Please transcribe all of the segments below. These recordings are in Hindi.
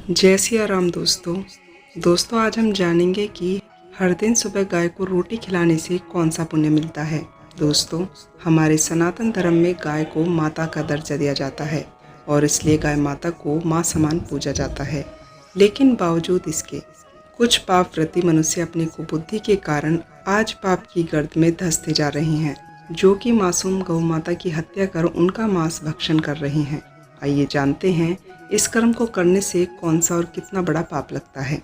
जय सिया राम दोस्तों आज हम जानेंगे कि हर दिन सुबह गाय को रोटी खिलाने से कौन सा पुण्य मिलता है। दोस्तों, हमारे सनातन धर्म में गाय को माता का दर्जा दिया जाता है और इसलिए गाय माता को माँ समान पूजा जाता है। लेकिन बावजूद इसके कुछ पापव्रती मनुष्य अपनी कुबुद्धि के कारण आज पाप की गर्द में धंसते जा रहे हैं, जो कि मासूम गौ माता की हत्या कर उनका मांस भक्षण कर रहे हैं। आइए जानते हैं इस कर्म को करने से कौन सा और कितना बड़ा पाप लगता है।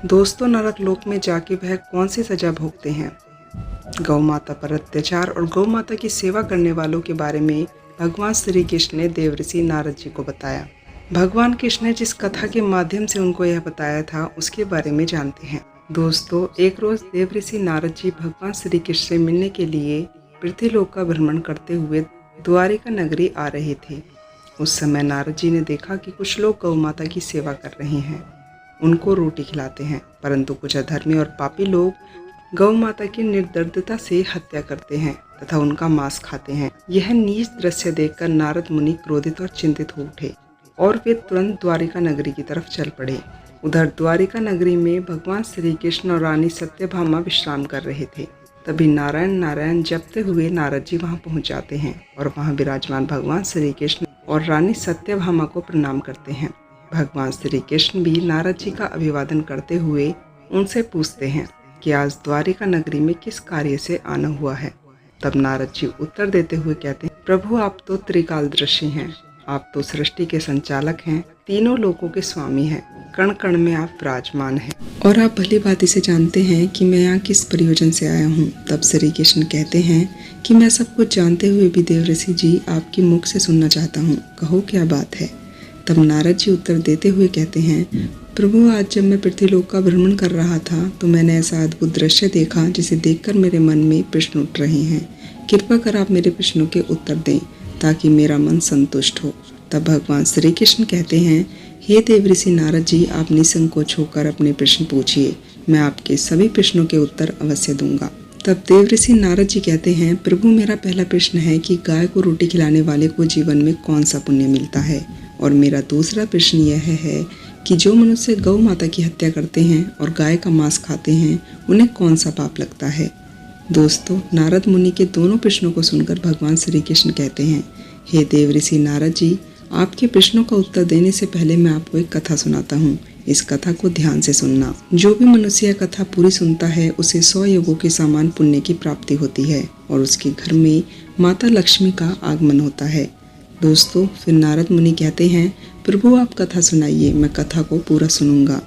दोस्तों, नरक लोक में जाके वह कौन सी सजा भोगते हैं। गौ माता पर अत्याचार और गौ माता की सेवा करने वालों के बारे में भगवान श्री कृष्ण ने देवर्षि नारद जी को बताया। भगवान कृष्ण ने जिस कथा के माध्यम से उनको यह बताया था उसके बारे में जानते हैं। दोस्तों, एक रोज देवर्षि नारद जी भगवान श्री कृष्ण से मिलने के लिए पृथ्वीलोक का भ्रमण करते हुए द्वारिका नगरी आ रहे थे। उस समय नारद जी ने देखा कि कुछ लोग गौ माता की सेवा कर रहे हैं, उनको रोटी खिलाते हैं, परंतु कुछ अधर्मी और पापी लोग गौ माता की निर्दयता से हत्या करते हैं तथा उनका मांस खाते हैं। यह नीच दृश्य देखकर नारद मुनि क्रोधित और चिंतित हो उठे और वे तुरंत द्वारिका नगरी की तरफ चल पड़े। उधर द्वारिका नगरी में भगवान श्री कृष्ण और रानी सत्यभामा विश्राम कर रहे थे। तभी नारायण नारायण जपते हुए नारद जी वहां पहुंच जाते हैं और वहां विराजमान भगवान श्री कृष्ण और रानी सत्यभामा को प्रणाम करते हैं। भगवान श्री कृष्ण भी नारद जी का अभिवादन करते हुए उनसे पूछते हैं कि आज द्वारिका नगरी में किस कार्य से आना हुआ है। तब नारद जी उत्तर देते हुए कहते हैं, प्रभु आप तो त्रिकालदर्शी हैं, आप तो सृष्टि के संचालक हैं, तीनों लोकों के स्वामी हैं, कण कण में आप विराजमान हैं और आप भली भांति से जानते हैं कि मैं यहाँ किस प्रयोजन से आया हूँ। तब श्री कृष्ण कहते हैं कि मैं सब कुछ जानते हुए भी देवर्षि जी आपकी मुख से सुनना चाहता हूँ, कहो क्या बात है। तब नारद जी उत्तर देते हुए कहते हैं, प्रभु आज जब मैं पृथ्वीलोक का भ्रमण कर रहा था तो मैंने ऐसा अद्भुत दृश्य देखा जिसे देखकर मेरे मन में प्रश्न उठ रहे हैं। कृपा कर आप मेरे प्रश्नों के उत्तर दें ताकि मेरा मन संतुष्ट हो। तब भगवान श्री कृष्ण कहते हैं, हे देवर्षि नारद जी, आप निसंकोच होकर अपने प्रश्न पूछिए, मैं आपके सभी प्रश्नों के उत्तर अवश्य दूंगा। तब देवर्षि नारद जी कहते हैं, प्रभु मेरा पहला प्रश्न है कि गाय को रोटी खिलाने वाले को जीवन में कौन सा पुण्य मिलता है, और मेरा दूसरा प्रश्न यह है कि जो मनुष्य गौ माता की हत्या करते हैं और गाय का मांस खाते हैं उन्हें कौन सा पाप लगता है। दोस्तों, नारद मुनि के दोनों प्रश्नों को सुनकर भगवान श्री कृष्ण कहते हैं, हे देवर्षि नारद जी, आपके प्रश्नों का उत्तर देने से पहले मैं आपको एक कथा सुनाता हूँ। इस कथा को ध्यान से सुनना। जो भी मनुष्य यह कथा पूरी सुनता है उसे 100 युगों के समान पुण्य की प्राप्ति होती है और उसके घर में माता लक्ष्मी का आगमन होता है। दोस्तों, फिर नारद मुनि कहते हैं, प्रभु आप कथा सुनाइए, मैं कथा को पूरा सुनूंगा।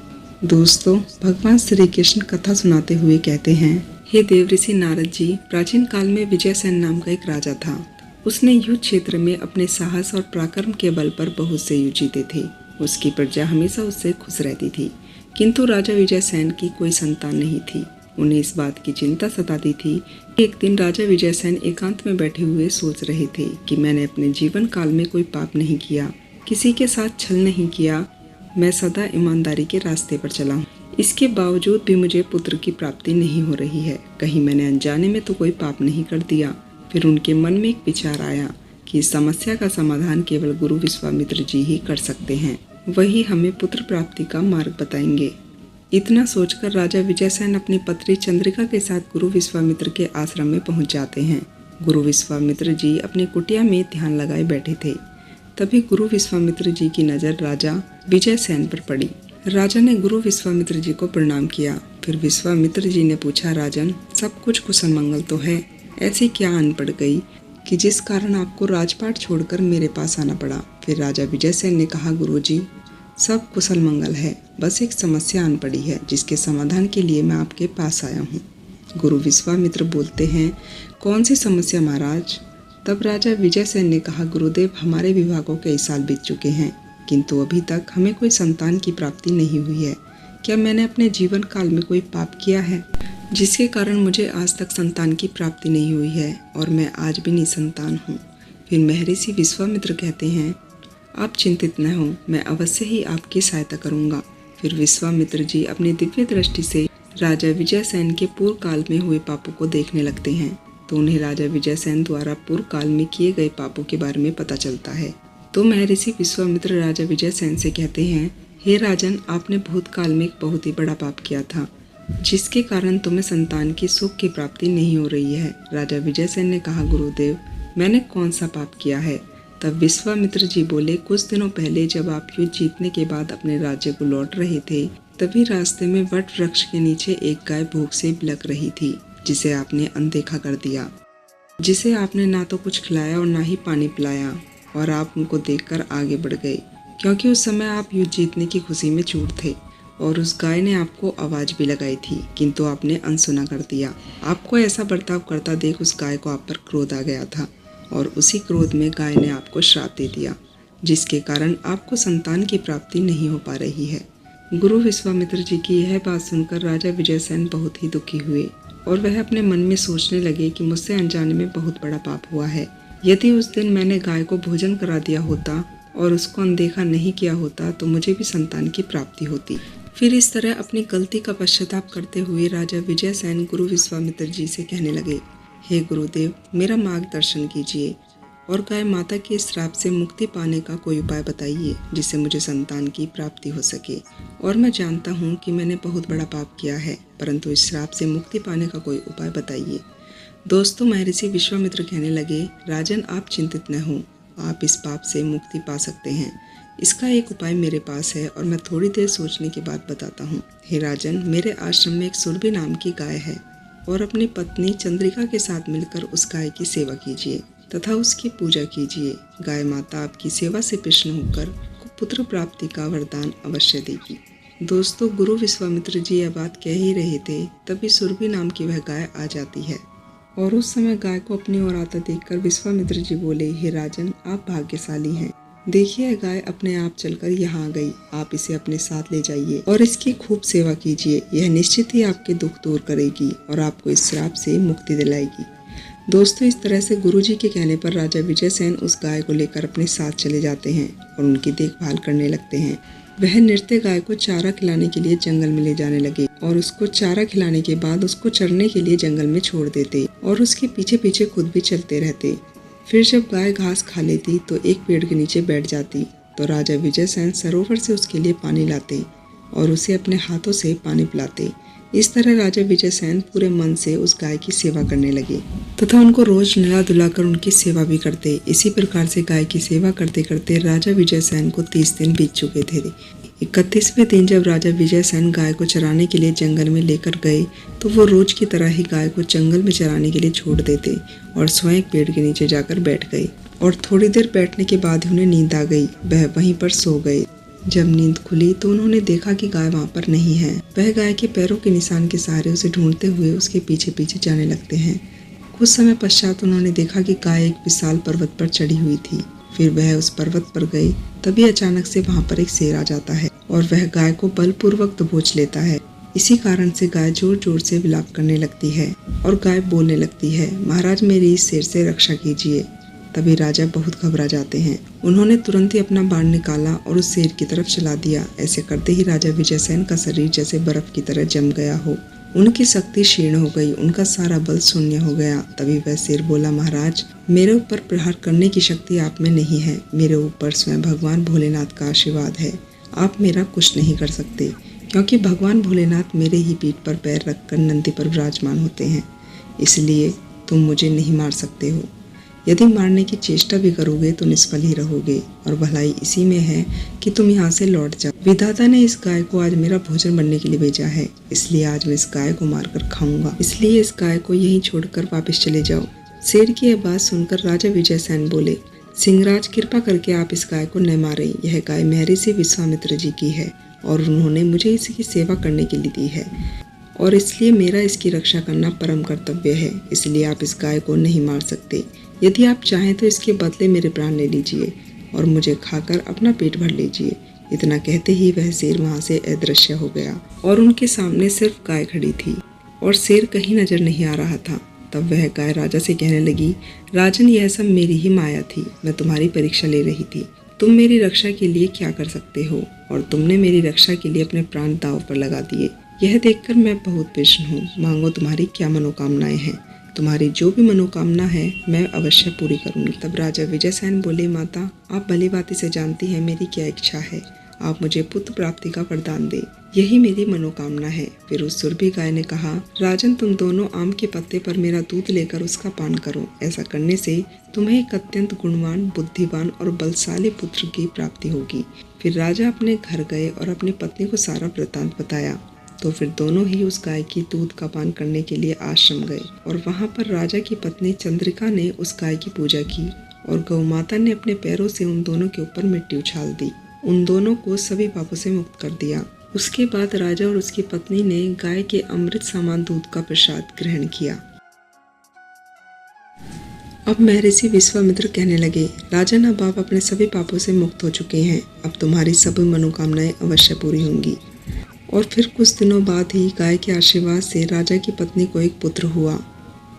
दोस्तों, भगवान श्री कृष्ण कथा सुनाते हुए कहते हैं, हे देवर्षि नारद जी, प्राचीन काल में विजयसेन नाम का एक राजा था। उसने युद्ध क्षेत्र में अपने साहस और पराक्रम के बल पर बहुत से युद्ध जीते थे। उसकी प्रजा हमेशा उससे खुश रहती थी, किंतु राजा विजयसेन की कोई संतान नहीं थी। उन्हें इस बात की चिंता सताती थी। एक दिन राजा विजयसेन एकांत में बैठे हुए सोच रहे थे कि मैंने अपने जीवन काल में कोई पाप नहीं किया, किसी के साथ छल नहीं किया, मैं सदा ईमानदारी के रास्ते पर चला हूँ। इसके बावजूद भी मुझे पुत्र की प्राप्ति नहीं हो रही है, कहीं मैंने अनजाने में तो कोई पाप नहीं कर दिया। फिर उनके मन में एक विचार आया कि इस समस्या का समाधान केवल गुरु विश्वामित्र जी ही कर सकते हैं, वही हमें पुत्र प्राप्ति का मार्ग बताएंगे। इतना सोचकर राजा विजयसेन अपनी पत्नी चंद्रिका के साथ गुरु विश्वामित्र के आश्रम में पहुंच जाते हैं। गुरु विश्वामित्र जी अपनी कुटिया में ध्यान लगाए बैठे थे। तभी गुरु विश्वामित्र जी की नज़र राजा विजयसेन पर पड़ी। राजा ने गुरु विश्वामित्र जी को प्रणाम किया। फिर विश्वामित्र जी ने पूछा, राजन, सब कुछ कुशल मंगल तो है, ऐसी क्या आन पड़ गई कि जिस कारण आपको राजपाट छोड़कर मेरे पास आना पड़ा। फिर राजा विजयसेन ने कहा, गुरुजी, सब कुशल मंगल है, बस एक समस्या आन पड़ी है जिसके समाधान के लिए मैं आपके पास आया हूँ। गुरु विश्वामित्र बोलते हैं, कौन सी समस्या महाराज। तब राजा विजयसेन ने कहा, गुरुदेव, हमारे विवाह को कई साल बीत चुके हैं, किंतु अभी तक हमें कोई संतान की प्राप्ति नहीं हुई है। क्या मैंने अपने जीवन काल में कोई पाप किया है जिसके कारण मुझे आज तक संतान की प्राप्ति नहीं हुई है और मैं आज भी निसंतान हूँ। फिर महर्षि विश्वामित्र कहते हैं, आप चिंतित न हो, मैं अवश्य ही आपकी सहायता करूँगा। फिर विश्वामित्र जी अपनी दिव्य दृष्टि से राजा विजयसेन के पूर्व काल में हुए पापों को देखने लगते हैं तो उन्हें राजा विजयसेन द्वारा पूर्व काल में किए गए पापों के बारे में पता चलता है। तो महर्षि विश्वामित्र राजा विजयसेन से कहते हैं, हे राजन, आपने भूतकाल में एक बहुत ही बड़ा पाप किया था, जिसके कारण तुम्हें संतान की सुख की प्राप्ति नहीं हो रही है। राजा विजयसेन ने कहा, गुरुदेव, मैंने कौन सा पाप किया है? तब विश्वामित्र जी बोले, कुछ दिनों पहले जब आप युद्ध जीतने के बाद अपने राज्य को लौट रहे थे, तभी रास्ते में वट वृक्ष के नीचे एक गाय भूख से बिलक रही थी, जिसे आपने अनदेखा कर दिया, जिसे आपने ना तो कुछ खिलाया और ना ही पानी पिलाया, और आप उनको देखकर आगे बढ़ गए, क्योंकि उस समय आप युद्ध जीतने की खुशी में चूर थे और उस गाय ने आपको आवाज़ भी लगाई थी, किंतु आपने अनसुना कर दिया। आपको ऐसा बर्ताव करता देख उस गाय को आप पर क्रोध आ गया था और उसी क्रोध में गाय ने आपको श्राप दे दिया, जिसके कारण आपको संतान की प्राप्ति नहीं हो पा रही है। गुरु विश्वामित्र जी की यह बात सुनकर राजा विजयसेन बहुत ही दुखी हुए और वह अपने मन में सोचने लगे कि मुझसे अनजाने में बहुत बड़ा पाप हुआ है। यदि उस दिन मैंने गाय को भोजन करा दिया होता और उसको अनदेखा नहीं किया होता तो मुझे भी संतान की प्राप्ति होती। फिर इस तरह अपनी गलती का पश्चाताप करते हुए राजा विजयसेन गुरु विश्वामित्र जी से कहने लगे, हे गुरुदेव, मेरा मार्गदर्शन कीजिए और गाय माता के श्राप से मुक्ति पाने का कोई उपाय बताइए, जिससे मुझे संतान की प्राप्ति हो सके। और मैं जानता हूँ कि मैंने बहुत बड़ा पाप किया है, परंतु इस श्राप से मुक्ति पाने का कोई उपाय बताइए। दोस्तों, महर्षि विश्वामित्र कहने लगे, राजन, आप चिंतित न हो, आप इस पाप से मुक्ति पा सकते हैं। इसका एक उपाय मेरे पास है और मैं थोड़ी देर सोचने के बाद बताता हूँ। हे राजन, मेरे आश्रम में एक सुरभि नाम की गाय है और अपनी पत्नी चंद्रिका के साथ मिलकर उस गाय की सेवा कीजिए तथा उसकी पूजा कीजिए। गाय माता आपकी सेवा से प्रसन्न होकर पुत्र प्राप्ति का वरदान अवश्य देगी। दोस्तों, गुरु विश्वामित्र जी यह बात कह ही रहे थे, तभी सुरभि नाम की वह गाय आ जाती है और उस समय गाय को अपनी ओर आता देखकर विश्वामित्र जी बोले, हे राजन, आप भाग्यशाली हैं। देखिए, गाय अपने आप चलकर यहाँ आ गई। आप इसे अपने साथ ले जाइए और इसकी खूब सेवा कीजिए। यह निश्चित ही आपके दुख दूर करेगी और आपको इस श्राप से मुक्ति दिलाएगी। दोस्तों, इस तरह से गुरुजी के कहने पर राजा विजयसेन उस गाय को लेकर अपने साथ चले जाते हैं और उनकी देखभाल करने लगते हैं। वह नृत्य गाय को चारा खिलाने के लिए जंगल में ले जाने लगे और उसको चारा खिलाने के बाद उसको चरने के लिए जंगल में छोड़ देते और उसके पीछे पीछे खुद भी चलते रहते। फिर जब गाय घास खा लेती तो एक पेड़ के नीचे बैठ जाती, तो राजा विजयसेन सरोवर से उसके लिए पानी लाते और उसे अपने हाथों से पानी पिलाते। इस तरह राजा विजयसेन पूरे मन से उस गाय की सेवा करने लगे तथा उनको रोज नहला धुलाकर उनकी सेवा भी करते। इसी प्रकार से गाय की सेवा करते करते राजा विजयसेन को 30 दिन बीत चुके थे। 31वें दिन जब राजा विजयसेन गाय को चराने के लिए जंगल में लेकर गए तो वो रोज की तरह ही गाय को जंगल में चराने के लिए छोड़ देते और स्वयं पेड़ के नीचे जाकर बैठ गए और थोड़ी देर बैठने के बाद उन्हें नींद आ गई। वह वहीं पर सो गए। जब नींद खुली तो उन्होंने देखा कि गाय वहां पर नहीं है। वह गाय के पैरों के निशान के सहारे उसे ढूंढते हुए उसके पीछे पीछे जाने लगते हैं। कुछ समय पश्चात उन्होंने देखा कि गाय एक विशाल पर्वत पर चढ़ी हुई थी। फिर वह उस पर्वत पर गए, तभी अचानक से वहां पर एक शेर आ जाता है और वह गाय को बलपूर्वक दबोच लेता है। इसी कारण से गाय जोर जोर से विलाप करने लगती है और गाय बोलने लगती है, महाराज, मेरी इस शेर से रक्षा कीजिए। तभी राजा बहुत घबरा जाते हैं। उन्होंने तुरंत ही अपना बाण निकाला और उस शेर की तरफ चला दिया। ऐसे करते ही राजा विजयसेन का शरीर जैसे बर्फ की तरह जम गया हो। उनकी शक्ति क्षीण हो गई, उनका सारा बल शून्य हो गया। तभी वह शेर बोला, महाराज, मेरे ऊपर प्रहार करने की शक्ति आप में नहीं है। मेरे ऊपर स्वयं भगवान भोलेनाथ का आशीर्वाद है। आप मेरा कुछ नहीं कर सकते, क्योंकि भगवान भोलेनाथ मेरे ही पीठ पर पैर रखकर नंदी पर विराजमान होते हैं। इसलिए तुम मुझे नहीं मार सकते हो। यदि मारने की चेष्टा भी करोगे तो निष्फल ही रहोगे और भलाई इसी में है कि तुम यहाँ से लौट जाओ। विधाता ने इस गाय को आज मेरा भोजन बनने के लिए भेजा है, इसलिए आज मैं इस गाय को मारकर खाऊंगा। इसलिए इस गाय को यहीं छोड़कर वापस चले जाओ। शेर की यह बात सुनकर राजा विजयसेन बोले, सिंहराज, कृपा करके आप इस गाय को न मारें। यह गाय महर्षि विश्वामित्र जी की है और उन्होंने मुझे इसकी सेवा करने के लिए दी है और इसलिए मेरा इसकी रक्षा करना परम कर्तव्य है। इसलिए आप इस गाय को नहीं मार सकते। यदि आप चाहें तो इसके बदले मेरे प्राण ले लीजिए और मुझे खाकर अपना पेट भर लीजिए। इतना कहते ही वह शेर वहां से अदृश्य हो गया और उनके सामने सिर्फ गाय खड़ी थी और शेर कहीं नजर नहीं आ रहा था। तब वह गाय राजा से कहने लगी, राजन, यह सब मेरी ही माया थी। मैं तुम्हारी परीक्षा ले रही थी। तुम मेरी रक्षा के लिए क्या कर सकते हो और तुमने मेरी रक्षा के लिए अपने प्राण दांव पर लगा दिए। यह देखकर मैं बहुत प्रसन्न हूँ। मांगो, तुम्हारी क्या मनोकामनाएं हैं। तुम्हारी जो भी मनोकामना है मैं अवश्य पूरी करूंगी। तब राजा विजयसेन बोले, माता, आप भली भांति से जानती हैं मेरी क्या इच्छा है। आप मुझे पुत्र प्राप्ति का वरदान दें, यही मेरी मनोकामना है। फिर उस सुरभि गाय ने कहा, राजन तुम दोनों आम के पत्ते पर मेरा दूध लेकर उसका पान करो। ऐसा करने से तुम्हें एक अत्यंत गुणवान, बुद्धिमान और बलशाली पुत्र की प्राप्ति होगी। फिर राजा अपने घर गए और अपनी पत्नी को सारा वृत्तांत बताया। तो फिर दोनों ही उस गाय की दूध का पान करने के लिए आश्रम गए और वहाँ पर राजा की पत्नी चंद्रिका ने उस गाय की पूजा की और गौ माता ने अपने पैरों से उन दोनों के ऊपर मिट्टी उछाल दी। उन दोनों को सभी पापों से मुक्त कर दिया। उसके बाद राजा और उसकी पत्नी ने गाय के अमृत समान दूध का प्रसाद ग्रहण किया। अब महर्षि विश्वामित्र कहने लगे, राजन अब आप अपने सभी पापों से मुक्त हो चुके हैं। अब तुम्हारी सभी मनोकामनाएं अवश्य पूरी होंगी। और फिर कुछ दिनों बाद ही गाय के आशीर्वाद से राजा की पत्नी को एक पुत्र हुआ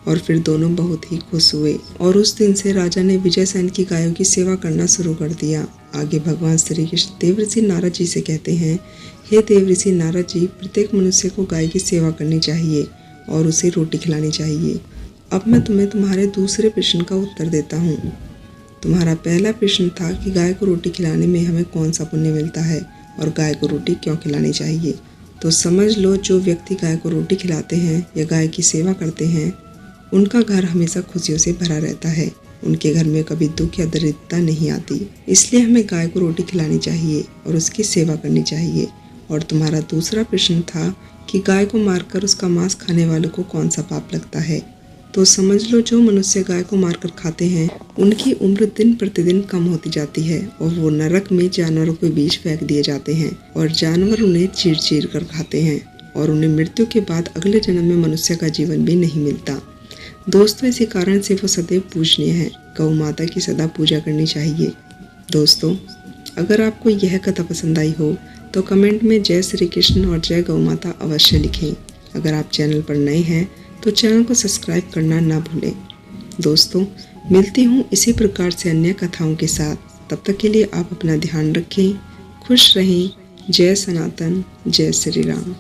और फिर दोनों बहुत ही खुश हुए। और उस दिन से राजा ने विजयसेन की गायों की सेवा करना शुरू कर दिया। आगे भगवान श्री कृष्ण देवऋषि नारद जी से कहते हैं, हे देवऋषि नारद जी, प्रत्येक मनुष्य को गाय की सेवा करनी चाहिए और उसे रोटी खिलानी चाहिए। अब मैं तुम्हें तुम्हारे दूसरे प्रश्न का उत्तर देता हूँ। तुम्हारा पहला प्रश्न था कि गाय को रोटी खिलाने में हमें कौन सा पुण्य मिलता है और गाय को रोटी क्यों खिलानी चाहिए। तो समझ लो, जो व्यक्ति गाय को रोटी खिलाते हैं या गाय की सेवा करते हैं, उनका घर हमेशा खुशियों से भरा रहता है। उनके घर में कभी दुख या दरिद्रता नहीं आती। इसलिए हमें गाय को रोटी खिलानी चाहिए और उसकी सेवा करनी चाहिए। और तुम्हारा दूसरा प्रश्न था कि गाय को मारकर उसका मांस खाने वालों को कौन सा पाप लगता है। तो समझ लो, जो मनुष्य गाय को मारकर खाते हैं उनकी उम्र दिन प्रतिदिन कम होती जाती है और वो नरक में जानवरों के बीच फेंक दिए जाते हैं और जानवर उन्हें चीर चीर कर खाते हैं और उन्हें मृत्यु के बाद अगले जन्म में मनुष्य का जीवन भी नहीं मिलता। दोस्तों, इसी कारण से वो सदैव पूजनीय है। गौ माता की सदा पूजा करनी चाहिए। दोस्तों, अगर आपको यह कथा पसंद आई हो तो कमेंट में जय श्री कृष्ण और जय गौ माता अवश्य लिखें। अगर आप चैनल पर नए हैं तो चैनल को सब्सक्राइब करना ना भूलें। दोस्तों, मिलती हूँ इसी प्रकार से अन्य कथाओं के साथ। तब तक के लिए आप अपना ध्यान रखें, खुश रहें। जय सनातन, जय श्री राम।